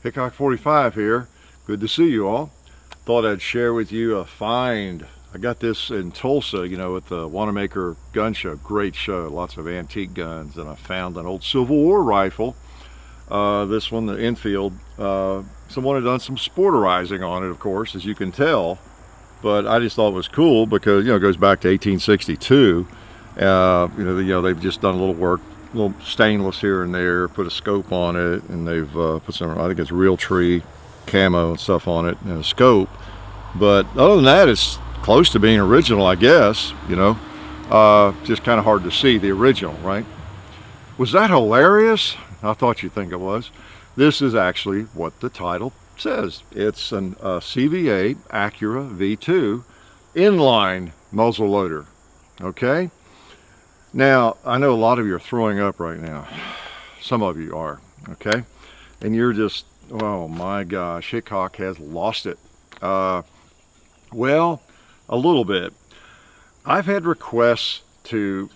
Hickok 45 here. Good to see you all. Thought I'd share with you a find. I got this in Tulsa, you know, at the Wanamaker gun show. Great show, lots of antique guns, and I found an old Civil War rifle. This one, the Enfield. Someone had done some sporterizing on it, of course, as you can tell. But I just thought it was cool because, you know, it goes back to 1862. They've just done a little work, a little stainless here and there, put a scope on it, and they've put some, I think it's real tree camo and stuff on it, and a scope. But other than that, it's close to being original, I guess, you know. Just kind of hard to see the original, right? Was that hilarious? I thought you'd think it was. This is actually what the title says. It's an CVA Acura V2 inline muzzleloader. Okay? Now, I know a lot of you are throwing up right now. Some of you are, okay? And you're just, oh my gosh, Hickok has lost it. Well, a little bit. I've had requests to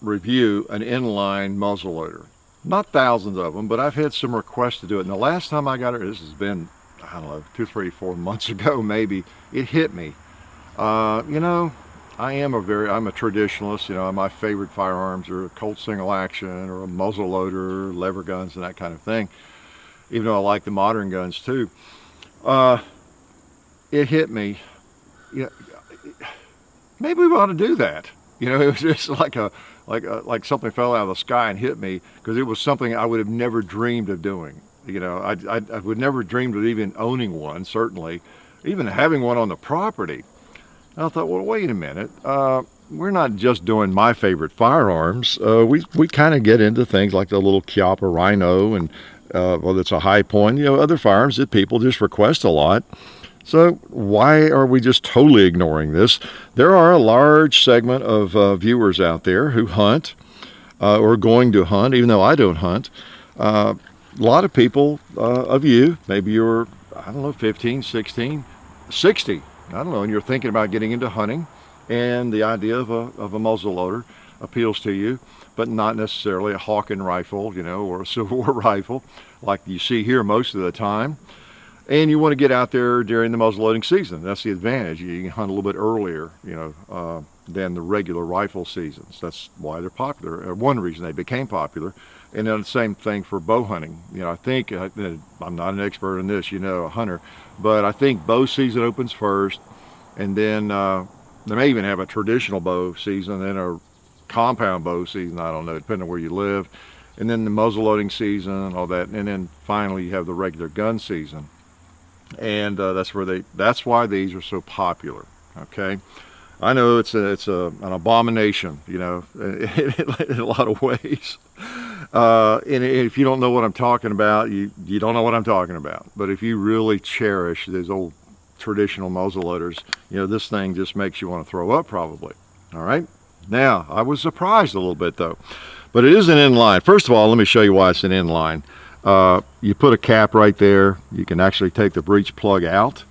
review an inline muzzleloader. Not thousands of them, but I've had some requests to do it. And the last time I got it, this has been, I don't know, 2, 3, 4 months ago maybe, it hit me. You know, I'm a traditionalist. You know, my favorite firearms are a Colt single action or a muzzleloader, lever guns, and that kind of thing. Even though I like the modern guns too. It hit me. Yeah, maybe we ought to do that. You know, it was just like something fell out of the sky and hit me, because it was something I would have never dreamed of doing. You know, I would never dreamed of even owning one, certainly, even having one on the property. And I thought, well, wait a minute. We're not just doing my favorite firearms. We kind of get into things like the little Chiappa Rhino and whether it's a High Point, you know, other firearms that people just request a lot. So why are we just totally ignoring this? There are a large segment of viewers out there who hunt or going to hunt, even though I don't hunt. A lot of people of you, maybe you're, I don't know, 15, 16, 60, I don't know, and you're thinking about getting into hunting, and the idea of a muzzleloader appeals to you, but not necessarily a Hawken rifle, you know, or a Civil War rifle like you see here most of the time. And you want to get out there during the muzzleloading season. That's the advantage. You can hunt a little bit earlier, you know, than the regular rifle seasons. That's why they're popular. One reason they became popular. And then the same thing for bow hunting. You know, I think, I'm not an expert in this, you know, a hunter, but I think bow season opens first, and then they may even have a traditional bow season, then a compound bow season, I don't know, depending on where you live, and then the muzzleloading season and all that, and then finally you have the regular gun season. And that's why these are so popular. Okay, I know it's an abomination, you know, in a lot of ways. And if you don't know what I'm talking about, you don't know what I'm talking about. But if you really cherish these old traditional muzzleloaders, you know, this thing just makes you want to throw up probably. All right. Now, I was surprised a little bit though, but it is an inline. First of all, let me show you why it's an inline. You put a cap right there. You can actually take the breech plug out.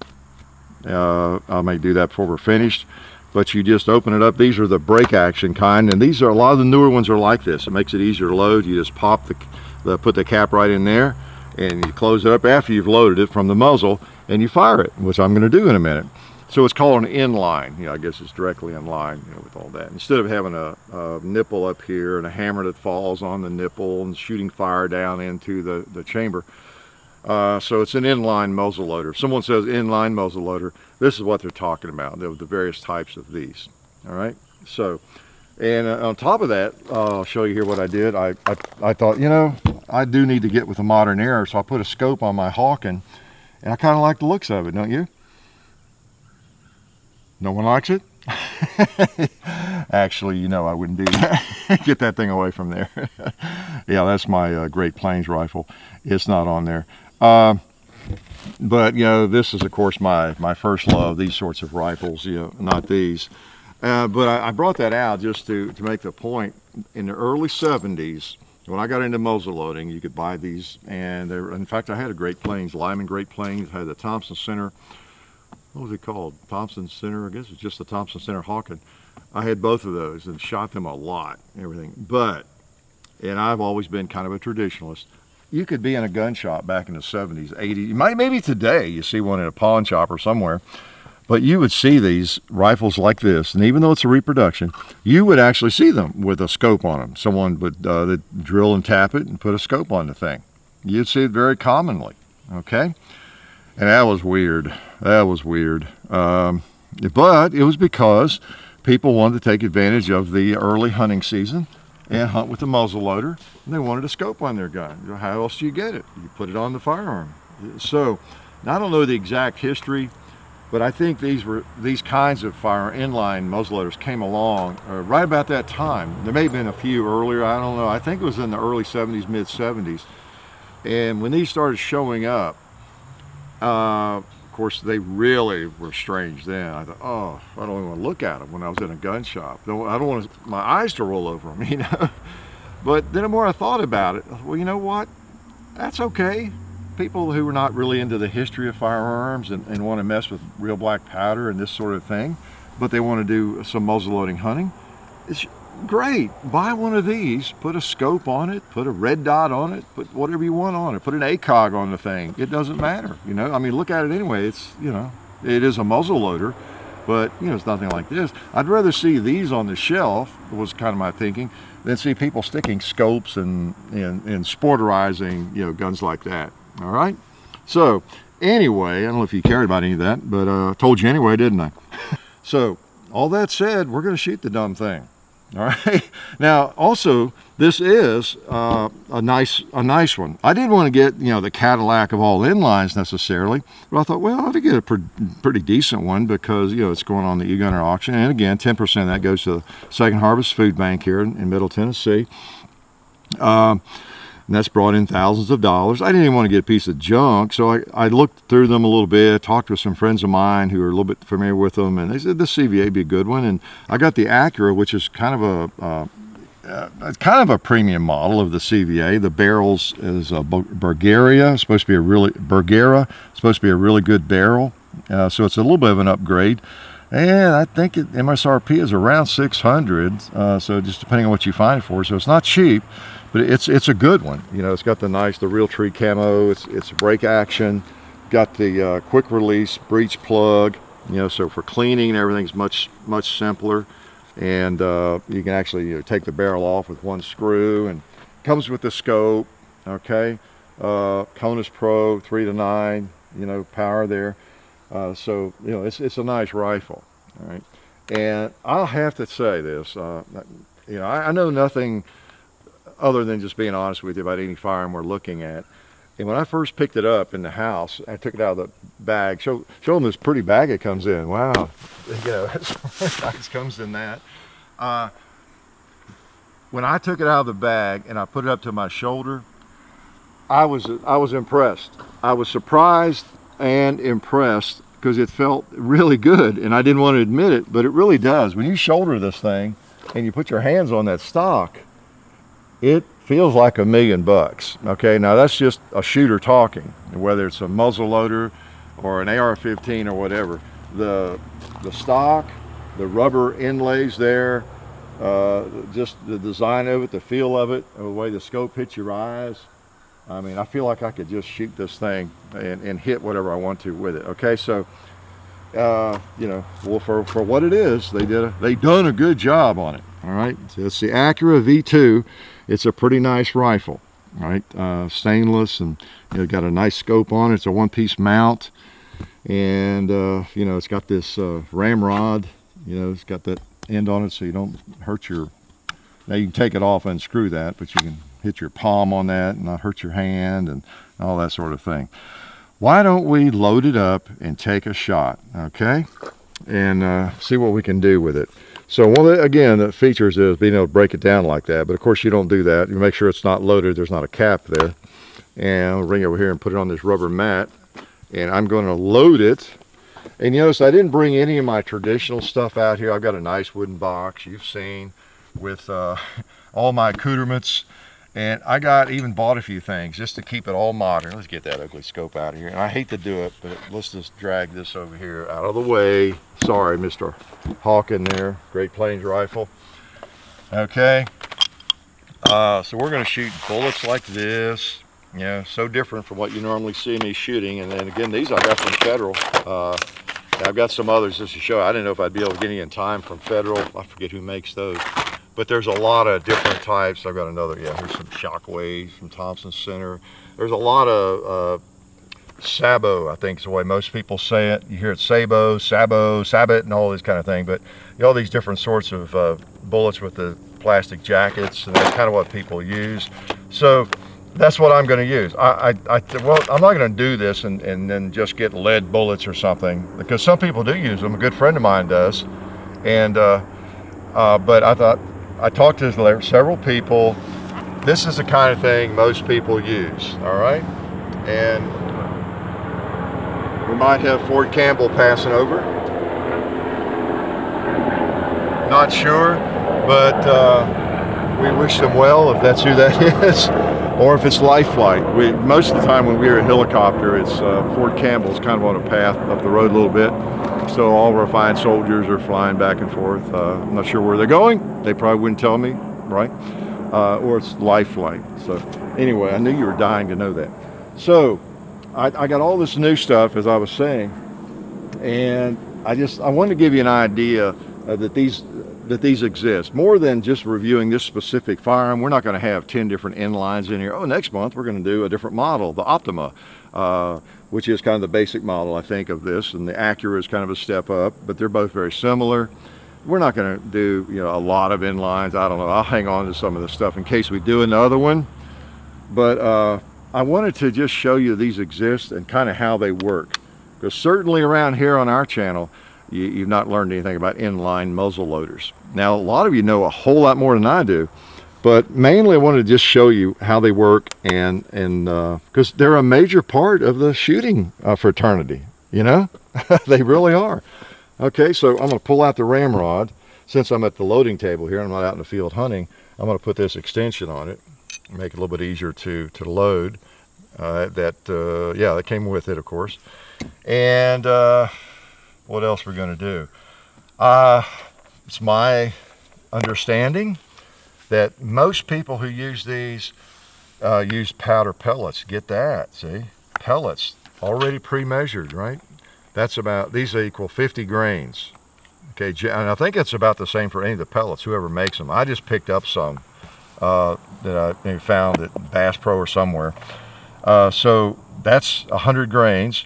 I may do that before we're finished, but you just open it up. These are the break action kind, and these are, a lot of the newer ones are like this. It makes it easier to load. You just pop put the cap right in there, and you close it up after you've loaded it from the muzzle, and you fire it, which I'm going to do in a minute. So it's called an inline. You know, I guess it's directly in line, you know, with all that. Instead of having a nipple up here and a hammer that falls on the nipple and shooting fire down into the chamber. So it's an inline muzzleloader. If someone says inline muzzleloader, this is what they're talking about. The various types of these. All right. So, and on top of that, I'll show you here what I did. I thought, you know, I do need to get with the modern era, so I put a scope on my Hawken, and I kind of like the looks of it, don't you? No one likes it? Actually, you know, I wouldn't do that. Get that thing away from there. Yeah, that's my Great Plains rifle. It's not on there. But, you know, this is, of course, my first love, these sorts of rifles, you know, not these. But I brought that out just to make the point. In the early 70s, when I got into muzzleloading, you could buy these. And in fact, I had a Great Plains, Lyman Great Plains, had the Thompson Center. What was it called? Thompson Center, I guess it's just the Thompson Center Hawken. I had both of those and shot them a lot, everything. And I've always been kind of a traditionalist. you could be in a gun shop back in the 70s, 80s, maybe today you see one in a pawn shop or somewhere, but you would see these rifles like this, and even though it's a reproduction, you would actually see them with a scope on them. Someone would they'd drill and tap it and put a scope on the thing. You'd see it very commonly, okay? And that was weird. That was weird. But it was because people wanted to take advantage of the early hunting season and hunt with the muzzle loader, and they wanted a scope on their gun. How else do you get it? You put it on the firearm. So, I don't know the exact history, but I think these kinds of inline muzzleloaders came along right about that time. There may have been a few earlier, I don't know. I think it was in the early 70s, mid 70s. And when these started showing up, of course, they really were strange then. I thought, oh, I don't even want to look at them when I was in a gun shop. I don't want my eyes to roll over them, you know. But then the more I thought about it, well, you know what? That's okay. People who are not really into the history of firearms and want to mess with real black powder and this sort of thing, but they want to do some muzzleloading hunting, it's great. Buy one of these, put a scope on it, put a red dot on it, put whatever you want on it, put an ACOG on the thing. It doesn't matter, you know. I mean, look at it anyway. It's, you know, it is a muzzle loader, but, you know, it's nothing like this. I'd rather see these on the shelf, was kind of my thinking, than see people sticking scopes and sporterizing, you know, guns like that. All right. So anyway, I don't know if you cared about any of that, but I told you anyway, didn't I? So all that said, we're going to shoot the dumb thing. All right. Now, also, this is a nice one. I didn't want to get, you know, the Cadillac of all inlines necessarily, but I thought, well, I ought to get a pretty decent one because, you know, it's going on the e-gunner auction. And again, 10% of that goes to the Second Harvest Food Bank here in Middle Tennessee. And that's brought in thousands of dollars. I didn't even want to get a piece of junk, so I looked through them a little bit, talked with some friends of mine who are a little bit familiar with them, and they said the CVA would be a good one. And I got the Acura, which is kind of a premium model of the CVA. The barrels is a Bergera, supposed to be a really good barrel, so it's a little bit of an upgrade. And I think MSRP is around 600, so just depending on what you find it for. So it's not cheap, but it's a good one. You know, it's got the real tree camo. It's brake action, got the quick release breech plug. You know, so for cleaning and everything's much simpler. And you can actually take the barrel off with one screw, and comes with the scope. Okay, Conus Pro 3 to 9. You know, power there. So, you know, it's a nice rifle, all right? And I'll have to say this, you know, I know nothing other than just being honest with you about any firearm we're looking at. And when I first picked it up in the house, I took it out of the bag. Show them this pretty bag it comes in. Wow, you know, it comes in that. When I took it out of the bag and I put it up to my shoulder, I was impressed. I was surprised and impressed because it felt really good, and I didn't want to admit it, but it really does. When you shoulder this thing and you put your hands on that stock, it feels like $1 million. Okay, now that's just a shooter talking, whether it's a muzzle loader or an AR-15 or whatever. The stock, the rubber inlays there, just the design of it, the feel of it, the way the scope hits your eyes. I mean, I feel like I could just shoot this thing and hit whatever I want to with it. Okay, so you know, well, for what it is, they done a good job on it. All right, so it's the Acura V2. It's a pretty nice rifle. All right, stainless, and you know, got a nice scope on it. It's a one-piece mount, and you know, it's got this ramrod. You know, it's got that end on it so you don't hurt your. Now you can take it off and unscrew that, but you can hit your palm on that and not hurt your hand and all that sort of thing. Why don't we load it up and take a shot, okay? And see what we can do with it. So again, the features is being able to break it down like that, but of course you don't do that. You make sure it's not loaded, there's not a cap there. And I'll bring it over here and put it on this rubber mat. And I'm going to load it. And you notice I didn't bring any of my traditional stuff out here. I've got a nice wooden box you've seen with all my accoutrements. And I even bought a few things just to keep it all modern. Let's get that ugly scope out of here. And I hate to do it, but let's just drag this over here out of the way. Sorry, Mr. Hawken there, Great Plains rifle. Okay, so we're gonna shoot bullets like this. Yeah, so different from what you normally see me shooting. And then again, these I got from Federal. I've got some others just to show. I didn't know if I'd be able to get any in time from Federal. I forget who makes those. But there's a lot of different types. I've got another, yeah, here's some Shockwaves from Thompson Center. There's a lot of Sabo, I think is the way most people say it. You hear it Sabo, Sabo, Sabot, and all this kind of thing. But all these different sorts of bullets with the plastic jackets, and that's kind of what people use. So that's what I'm going to use. Well, I'm not going to do this and then just get lead bullets or something, because some people do use them. A good friend of mine does. And but I talked to several people. This is the kind of thing most people use, all right? And we might have Fort Campbell passing over. Not sure, but we wish them well if that's who that is, or if it's Life Flight. Most of the time when we're a helicopter, it's Fort Campbell's kind of on a path up the road a little bit. So all of our fine soldiers are flying back and forth. I'm not sure where they're going. They probably wouldn't tell me, right? Or it's Life Flight. So anyway, I knew you were dying to know that. So I got all this new stuff, as I was saying, and I wanted to give you an idea that these exist. More than just reviewing this specific firearm, we're not going to have 10 different inlines in here. Oh, next month we're going to do a different model, the Optima, which is kind of the basic model, I think, of this, and the Acura is kind of a step up, but they're both very similar. We're not going to do, a lot of inlines. I don't know. I'll hang on to some of the stuff in case we do another one. But I wanted to just show you these exist and kind of how they work, because certainly around here on our channel, you've not learned anything about inline muzzle loaders. Now, a lot of you know a whole lot more than I do. But mainly I wanted to just show you how they work, and because they're a major part of the shooting fraternity, they really are. Okay, so I'm going to pull out the ramrod. Since I'm at the loading table here, I'm not out in the field hunting, I'm going to put this extension on it, make it a little bit easier to load. That came with it, of course. And what else we're going to do? It's my understanding that most people who use these use powder pellets. Get that, see? Pellets, already pre-measured, right? These equal 50 grains. Okay, and I think it's about the same for any of the pellets, whoever makes them. I just picked up some that I found at Bass Pro or somewhere. So that's 100 grains.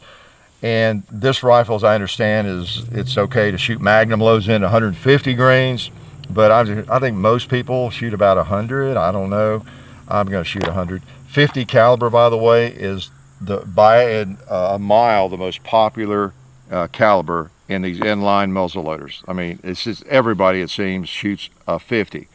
And this rifle, as I understand, it's okay to shoot magnum loads in 150 grains. But I think most people shoot about 100. I don't know. I'm going to shoot 100. 50 caliber, by the way, is by a mile the most popular caliber in these inline muzzle loaders. I mean, it's just everybody, it seems, shoots a 50.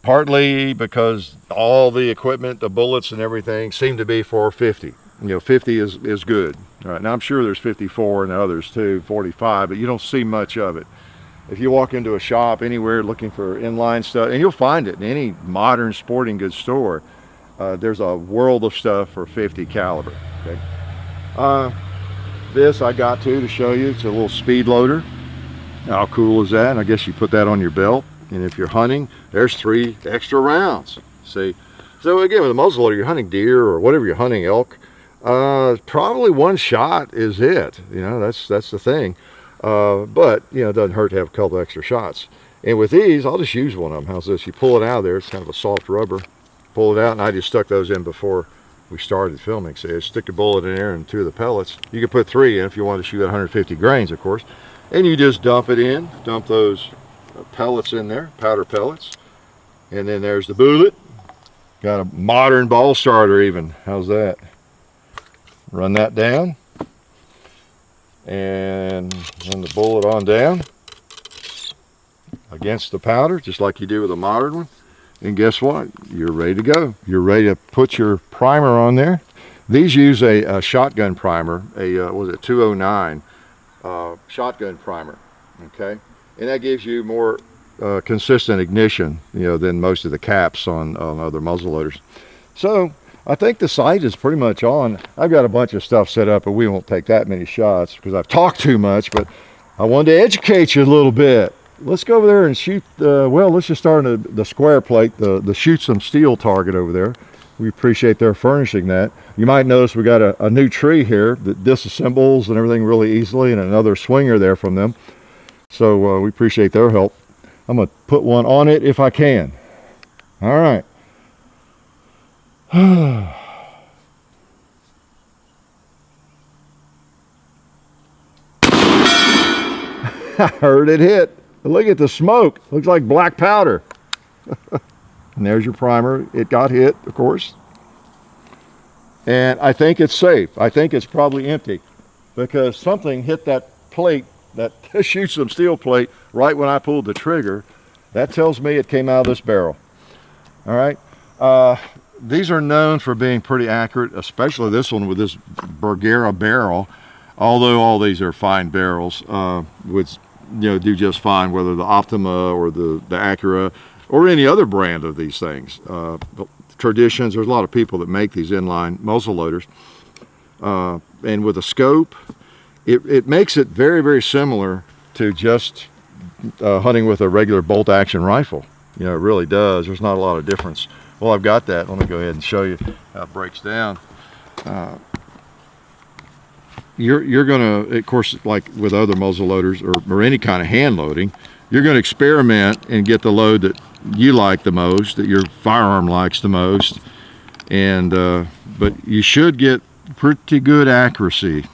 Partly because all the equipment, the bullets and everything seem to be for 50. 50 is good. All right, now I'm sure there's 54 and others too, 45, but you don't see much of it. If you walk into a shop anywhere looking for inline stuff, and you'll find it in any modern sporting goods store, there's a world of stuff for 50 caliber. Okay. This I got to show you. It's a little speed loader. How cool is that? And I guess you put that on your belt, and if you're hunting, there's 3 extra rounds. See, so again, with a muzzle loader, you're hunting deer or whatever you're hunting, elk. Probably one shot is it. That's the thing. But it doesn't hurt to have a couple extra shots. And with these, I'll just use one of them. How's this? You pull it out of there. It's kind of a soft rubber. Pull it out, and I just stuck those in before we started filming. So you stick a bullet in there and 2 of the pellets. You could put 3 in if you wanted to shoot at 150 grains, of course. And you just dump it in. Dump those pellets in there, powder pellets. And then there's the bullet. Got a modern ball starter even. How's that? Run that down. And run the bullet on down against the powder, just like you do with a modern one. And guess what? You're ready to go. You're ready to put your primer on there. These use a shotgun primer, was it 209 shotgun primer, okay? And that gives you more consistent ignition, than most of the caps on other muzzle loaders. So I think the sight is pretty much on. I've got a bunch of stuff set up, but we won't take that many shots because I've talked too much, but I wanted to educate you a little bit. Let's go over there and shoot, let's just start on the square plate, the shoot some steel target over there. we appreciate their furnishing that. You might notice we got a new tree here that disassembles and everything really easily, and another swinger there from them. So we appreciate their help. I'm going to put one on it if I can. All right. I heard it hit. Look at the smoke. Looks like black powder. And there's your primer. It got hit, of course. And I think it's safe. I think it's probably empty because something hit that plate, that shoots some steel plate, right when I pulled the trigger. That tells me it came out of this barrel. All right. These are known for being pretty accurate, especially this one with this Bergara barrel. Although all these are fine barrels, which do just fine, whether the Optima or the Acura or any other brand of these things. Traditions, there's a lot of people that make these inline muzzle loaders. And with a scope, it makes it very, very similar to just hunting with a regular bolt action rifle. It really does. There's not a lot of difference. Well, I've got that. Let me go ahead and show you how it breaks down. You're going to, of course, like with other muzzle loaders or any kind of hand loading, you're going to experiment and get the load that you like the most, that your firearm likes the most, and but you should get pretty good accuracy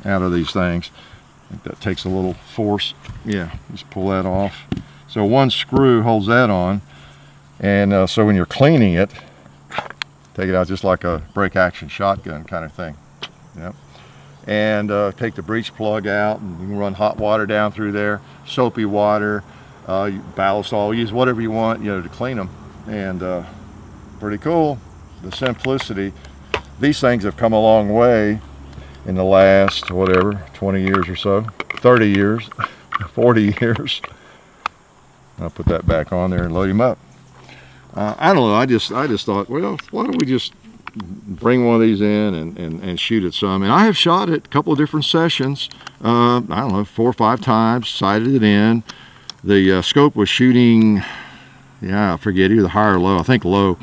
out of these things. I think that takes a little force. Yeah, just pull that off. So one screw holds that on, and so when you're cleaning it, take it out just like a break action shotgun kind of thing. Yep. And take the breech plug out, and you can run hot water down through there, soapy water, ballast oil, use whatever you want, to clean them. And pretty cool, the simplicity. These things have come a long way in the last, whatever, 20 years or so, 30 years, 40 years. I'll put that back on there and load him up. I don't know, I just thought, well, why don't we just bring one of these in and shoot it some. And I have shot it a couple of different sessions, I don't know, 4 or 5 times, sighted it in. The scope was shooting, I forget, either high or low, I think low.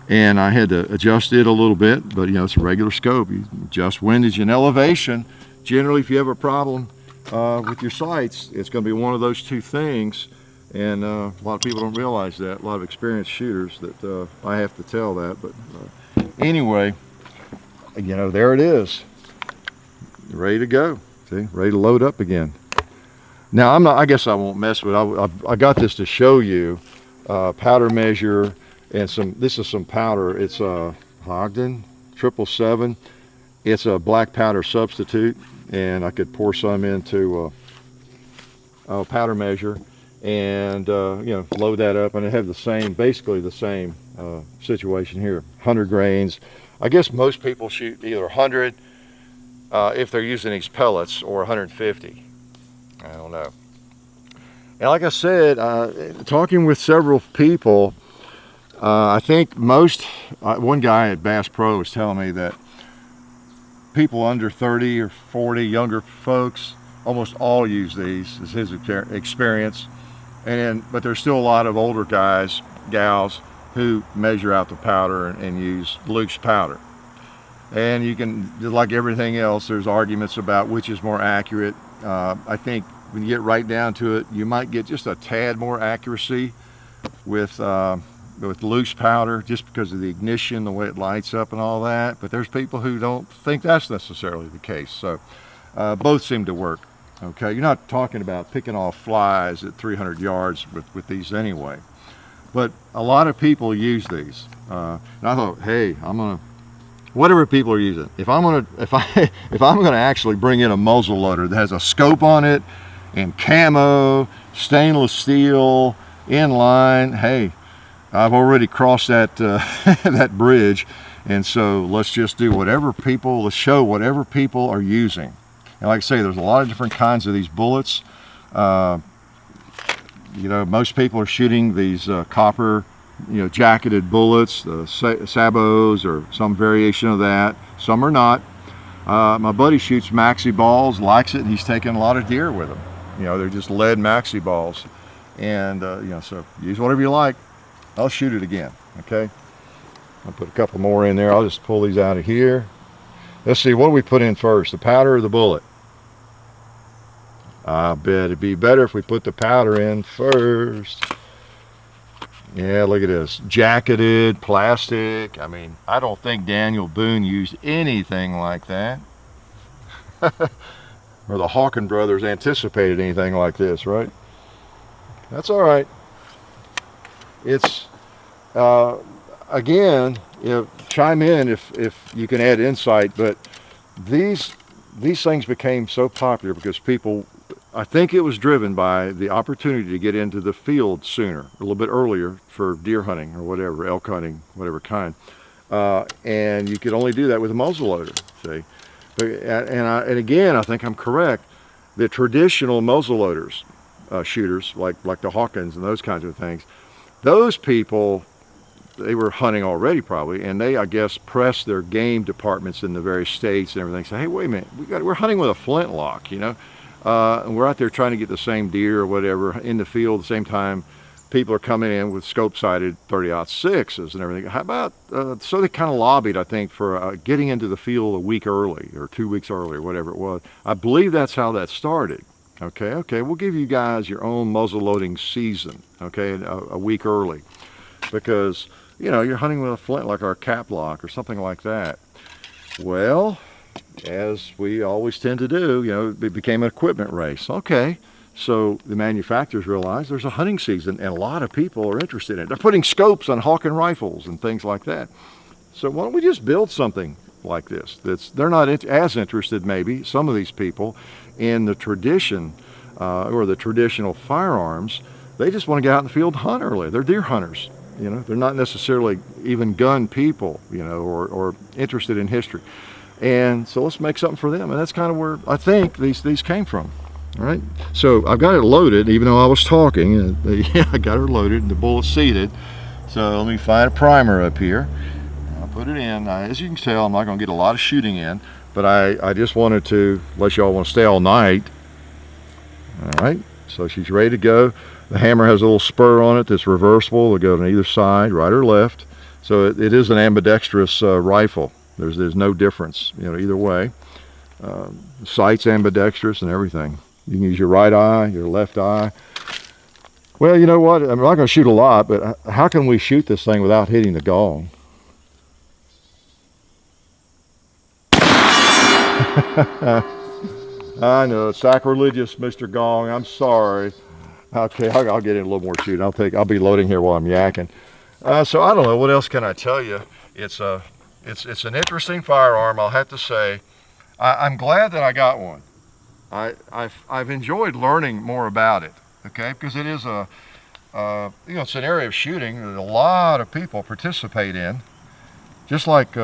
And I had to adjust it a little bit, but it's a regular scope. You adjust windage and elevation. Generally, if you have a problem with your sights, it's going to be one of those two things. And a lot of people don't realize that. A lot of experienced shooters that I have to tell that. But anyway, there it is, ready to go. See, ready to load up again. Now I guess I won't mess with it. I got this to show you powder measure and this is some powder. It's a Ogden 777. It's a black powder substitute, and I could pour some into a powder measure and load that up, and it have basically the same situation here. 100 grains. I guess most people shoot either 100 if they're using these pellets, or 150. I don't know. And like I said, talking with several people, I think one guy at Bass Pro was telling me that people under 30 or 40, younger folks, almost all use these, is his experience. But there's still a lot of older guys, gals, who measure out the powder and use loose powder. And you can, like everything else, there's arguments about which is more accurate. I think when you get right down to it, you might get just a tad more accuracy with loose powder, just because of the ignition, the way it lights up and all that. But there's people who don't think that's necessarily the case. So both seem to work. Okay, you're not talking about picking off flies at 300 yards with these anyway. But a lot of people use these. And I thought, hey, whatever people are using, if I'm gonna actually bring in a muzzle loader that has a scope on it and camo, stainless steel, inline, hey, I've already crossed that that bridge. And so let's just do let's show whatever people are using. And like I say, there's a lot of different kinds of these bullets. Most people are shooting these copper, jacketed bullets, the sabots or some variation of that. Some are not. My buddy shoots maxi balls, likes it, and he's taken a lot of deer with them. They're just lead maxi balls. And so use whatever you like. I'll shoot it again, okay? I'll put a couple more in there. I'll just pull these out of here. Let's see, what do we put in first, the powder or the bullet? I bet it'd be better if we put the powder in first. Yeah, look at this. Jacketed, plastic. I mean, I don't think Daniel Boone used anything like that. Or the Hawken brothers anticipated anything like this, right? That's all right. It's, again, chime in if you can add insight, but these things became so popular because people, I think it was driven by the opportunity to get into the field sooner, a little bit earlier for deer hunting or whatever, elk hunting, whatever kind. And you could only do that with a muzzleloader, see? And again, I think I'm correct. The traditional muzzleloaders, shooters, like the Hawkins and those kinds of things, those people, they were hunting already probably, and they, I guess, pressed their game departments in the various states and everything. Say, hey, wait a minute, we're hunting with a flintlock, you know? And we're out there trying to get the same deer or whatever in the field at the same time. People are coming in with scope-sighted 30-06s and everything. How about, so they kind of lobbied, I think, for getting into the field a week early or 2 weeks early or whatever it was. I believe that's how that started. Okay, we'll give you guys your own muzzle loading season, okay, a week early. Because, you know, you're hunting with a flintlock or a cap lock or something like that. Well, as we always tend to do, you know, it became an equipment race. Okay. So the manufacturers realize there's a hunting season and a lot of people are interested in it. They're putting scopes on Hawken rifles and things like that. So why don't we just build something like this? They're not as interested, maybe, some of these people, in the tradition or the traditional firearms. They just want to get out in the field and hunt early. They're deer hunters. You know, they're not necessarily even gun people, you know, or interested in history. And so let's make something for them. And that's kind of where I think these came from. All right, so I've got it loaded, even though I was talking. Yeah, I got her loaded and the bullet's seated. So let me find a primer up here. I'll put it in. As you can tell, I'm not going to get a lot of shooting in, but I just wanted to, unless y'all want to stay all night. All right, so she's ready to go. The hammer has a little spur on it that's reversible. It'll go on either side, right or left. So it is an ambidextrous rifle. There's no difference, you know, either way. Sight's ambidextrous and everything. You can use your right eye, your left eye. Well, you know what? I'm not going to shoot a lot, but how can we shoot this thing without hitting the gong? I know, sacrilegious, Mr. Gong. I'm sorry. Okay, I'll get in a little more shooting. I'll be loading here while I'm yakking. So I don't know. What else can I tell you? It's an interesting firearm, I'll have to say. I'm glad that I got one. I've enjoyed learning more about it, okay, because it is you know, it's an area of shooting that a lot of people participate in, just like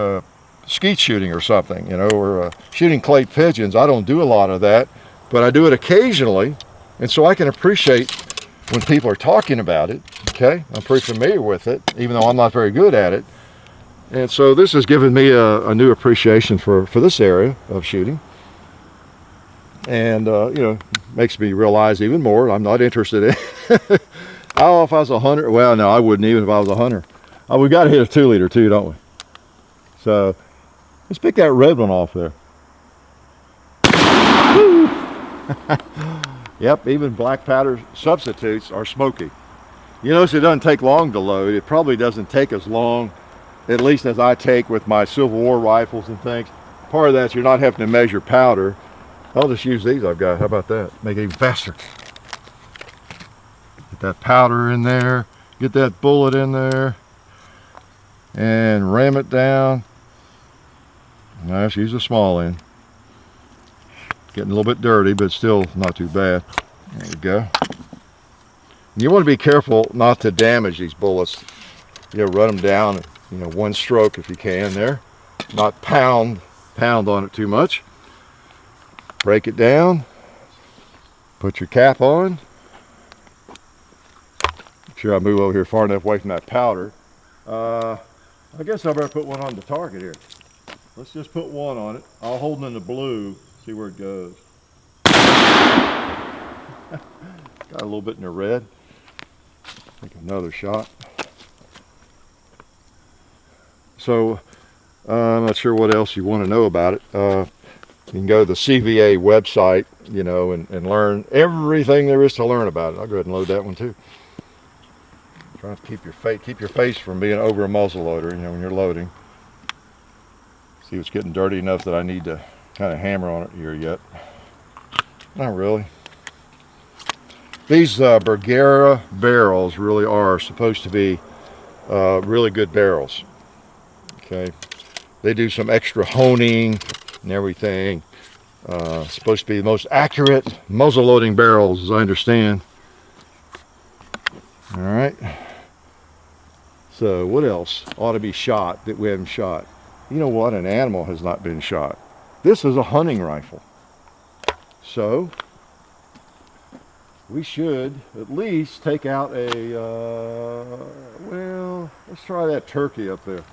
skeet shooting or something, you know, or shooting clay pigeons. I don't do a lot of that, but I do it occasionally, and so I can appreciate when people are talking about it, okay? I'm pretty familiar with it, even though I'm not very good at it. And so this has given me a new appreciation for this area of shooting. And, you know, makes me realize even more I'm not interested in it. Oh, if I was a hunter, well, no, I wouldn't even if I was a hunter. Oh, we got to hit a 2-liter too, don't we? So let's pick that red one off there. Yep, even black powder substitutes are smoky. You notice it doesn't take long to load. It probably doesn't take as long, at least as I take with my Civil War rifles and things. Part of that is you're not having to measure powder. I'll just use these I've got. How about that? Make it even faster. Get that powder in there. Get that bullet in there. And ram it down. Let's use a small end. Getting a little bit dirty, but still not too bad. There we go. And you want to be careful not to damage these bullets. You know, run them down, you know, one stroke if you can there. Not pound on it too much. Break it down. Put your cap on. Make sure I move over here far enough away from that powder. I guess I better put one on the target here. Let's just put one on it. I'll hold it in the blue, see where it goes. Got a little bit in the red. Take another shot. So I'm not sure what else you want to know about it. You can go to the CVA website, you know, and learn everything there is to learn about it. I'll go ahead and load that one too. Trying to keep your face from being over a muzzle loader, you know, when you're loading. See, it's getting dirty enough that I need to kind of hammer on it here yet. Not really. These Bergara barrels really are supposed to be really good barrels. Okay, they do some extra honing and everything. Supposed to be the most accurate muzzle loading barrels, as I understand. All right. So what else ought to be shot that we haven't shot? You know what? An animal has not been shot. This is a hunting rifle. So we should at least take out a, well, let's try that turkey up there.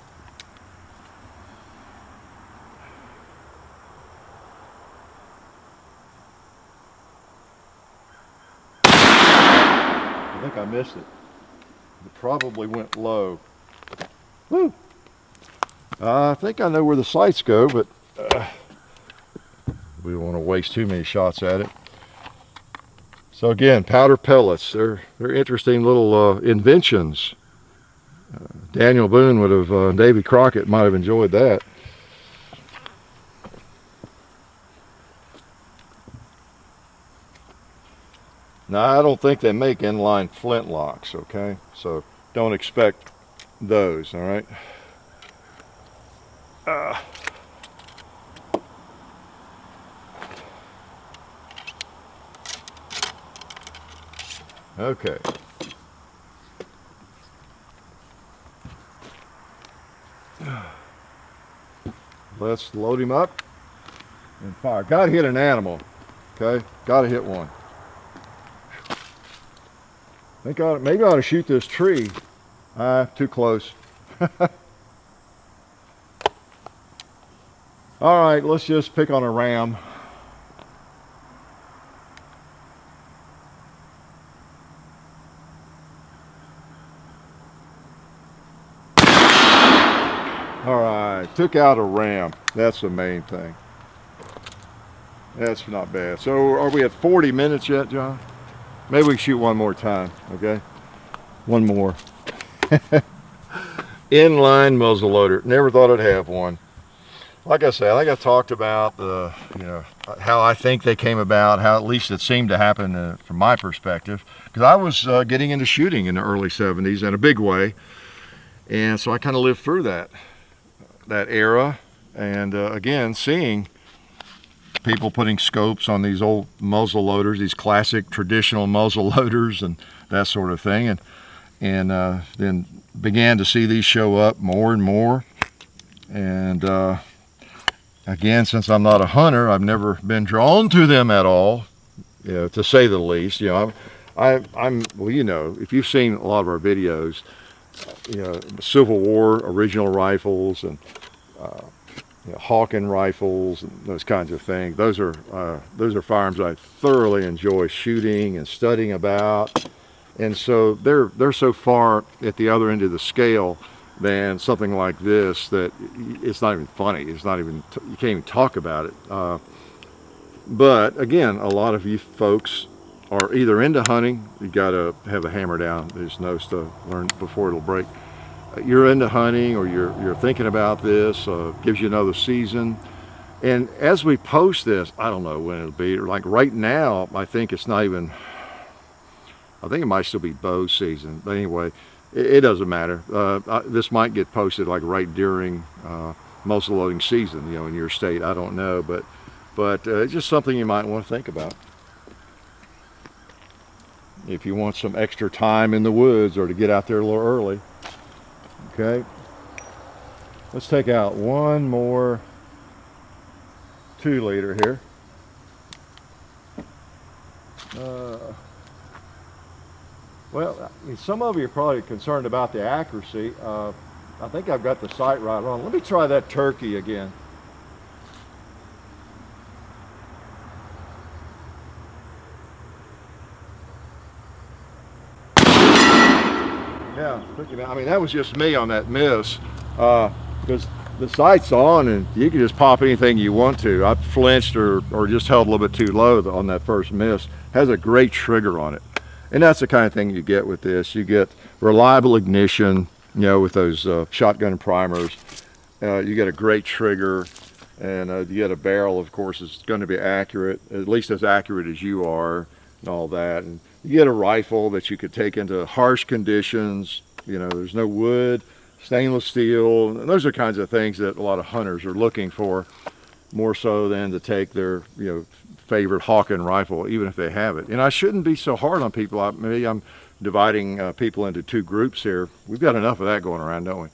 I think I missed it. It probably went low. Woo! I think I know where the sights go, but we don't want to waste too many shots at it. So again, powder pellets, they're interesting little inventions. Daniel Boone would have, Davy Crockett might have enjoyed that. Now, I don't think they make inline flintlocks, okay? So don't expect those, all right? Okay. Let's load him up and fire. Gotta hit an animal, okay? Gotta hit one. Maybe I ought to shoot this tree. Too close. All right, let's just pick on a ram. All right, took out a ram. That's the main thing. That's not bad. So are we at 40 minutes yet, John? Maybe we can shoot one more time, okay? One more. Inline muzzleloader. Never thought I'd have one. Like I said, I think I talked about the, you know, how I think they came about, how at least it seemed to happen from my perspective, because I was getting into shooting in the early 70s in a big way, and so I kind of lived through that era, and again, seeing people putting scopes on these old muzzle loaders, these classic traditional muzzle loaders and that sort of thing, and then began to see these show up more and more. And again, since I'm not a hunter, I've never been drawn to them at all, you know, to say the least. You know, I'm well, you know, if you've seen a lot of our videos, you know, Civil War original rifles and you know, Hawken rifles and those kinds of things. Those are firearms I thoroughly enjoy shooting and studying about, and so they're so far at the other end of the scale than something like this that it's not even funny. It's not even, you can't even talk about it. But again, a lot of you folks are either into hunting. You got to have a hammer down. There's no stuff learn before it'll break. You're into hunting, or you're thinking about this, gives you another season. And as we post this, I don't know when it'll be. Like right now, I think it's not even, I think it might still be bow season. But anyway, it doesn't matter. This might get posted like right during muzzle loading season, you know, in your state. I don't know, but it's just something you might want to think about. If you want some extra time in the woods or to get out there a little early. Okay, let's take out one more 2-liter here. Well, I mean, some of you are probably concerned about the accuracy. I think I've got the sight right on. Let me try that turkey again. Yeah, I mean, that was just me on that miss. because the sight's on and you can just pop anything you want to. I flinched or just held a little bit too low on that first miss. Has a great trigger on it. And that's the kind of thing you get with this. You get reliable ignition, you know, with those shotgun primers. You get a great trigger, and you get a barrel, of course, is going to be accurate, at least as accurate as you are, and all that. And you get a rifle that you could take into harsh conditions. You know, there's no wood, stainless steel. And those are kinds of things that a lot of hunters are looking for, more so than to take their, you know, favorite Hawken rifle, even if they have it. And I shouldn't be so hard on people. Maybe I'm dividing people into two groups here. We've got enough of that going around, don't we?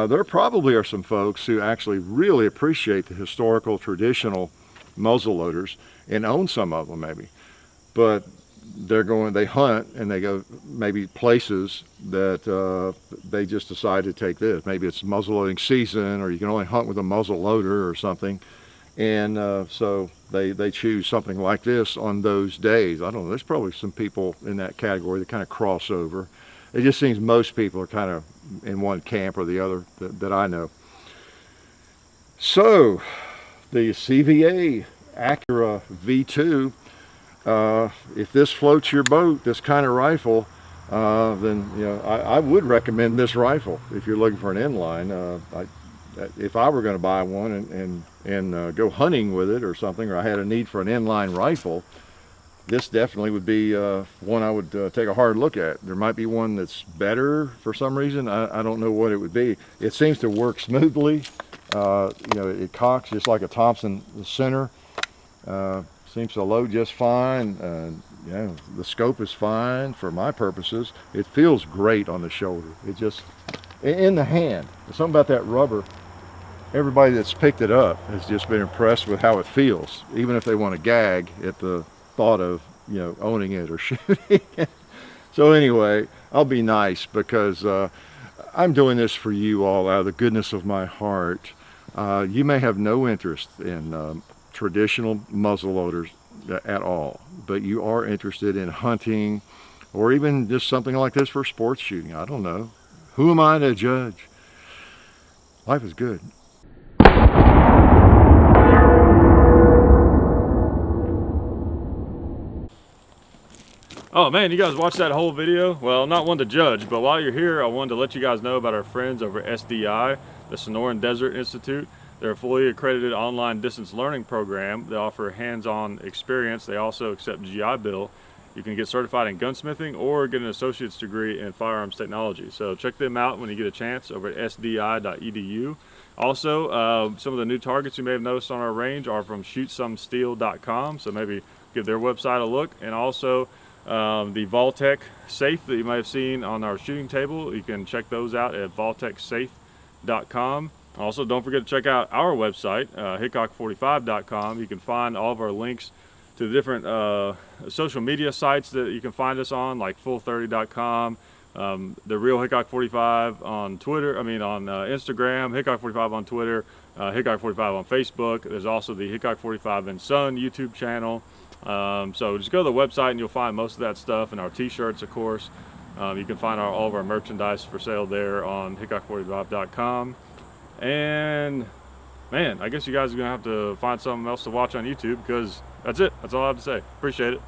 There probably are some folks who actually really appreciate the historical, traditional muzzle loaders and own some of them maybe. But they hunt and they go maybe places that they just decide to take this. Maybe it's muzzleloading season, or you can only hunt with a muzzle loader or something. And so they choose something like this on those days. I don't know, there's probably some people in that category that kind of cross over. It just seems most people are kind of in one camp or the other that I know. So the CVA Acura V2, if this floats your boat, this kind of rifle, then you know I would recommend this rifle if you're looking for an inline. If I were going to buy one and go hunting with it or something, or I had a need for an inline rifle, this definitely would be one I would take a hard look at. There might be one that's better for some reason. I don't know what it would be. It seems to work smoothly. You know, it cocks just like a Thompson center. Seems to load just fine. You know, the scope is fine for my purposes. It feels great on the shoulder. It just, in the hand, there's something about that rubber. Everybody that's picked it up has just been impressed with how it feels, even if they want to gag at the thought of, you know, owning it or shooting it. So anyway, I'll be nice because I'm doing this for you all out of the goodness of my heart. You may have no interest in traditional muzzle loaders at all, but you are interested in hunting or even just something like this for sports shooting. I don't know. Who am I to judge? Life is good. Oh man, you guys watched that whole video? Well, I'm not one to judge, but while you're here, I wanted to let you guys know about our friends over at SDI, the Sonoran Desert Institute. They're a fully accredited online distance learning program. They offer hands-on experience. They also accept GI Bill. You can get certified in gunsmithing or get an associate's degree in firearms technology. So check them out when you get a chance over at sdi.edu. Also, some of the new targets you may have noticed on our range are from shootsomesteel.com, so maybe give their website a look. And also the Vaultec safe that you might have seen on our shooting table, you can check those out at vaultecsafe.com. Also, don't forget to check out our website, hickok45.com. You can find all of our links to the different social media sites that you can find us on, like full30.com, the real Hickok45 on Twitter, on Instagram, Hickok45 on Twitter, Hickok45 on Facebook. There's also the Hickok45 and Son YouTube channel. So just go to the website and you'll find most of that stuff, and our t-shirts, of course. You can find all of our merchandise for sale there on hickok45.com. And man, I guess you guys are gonna have to find something else to watch on YouTube, because that's it. That's all I have to say. Appreciate it.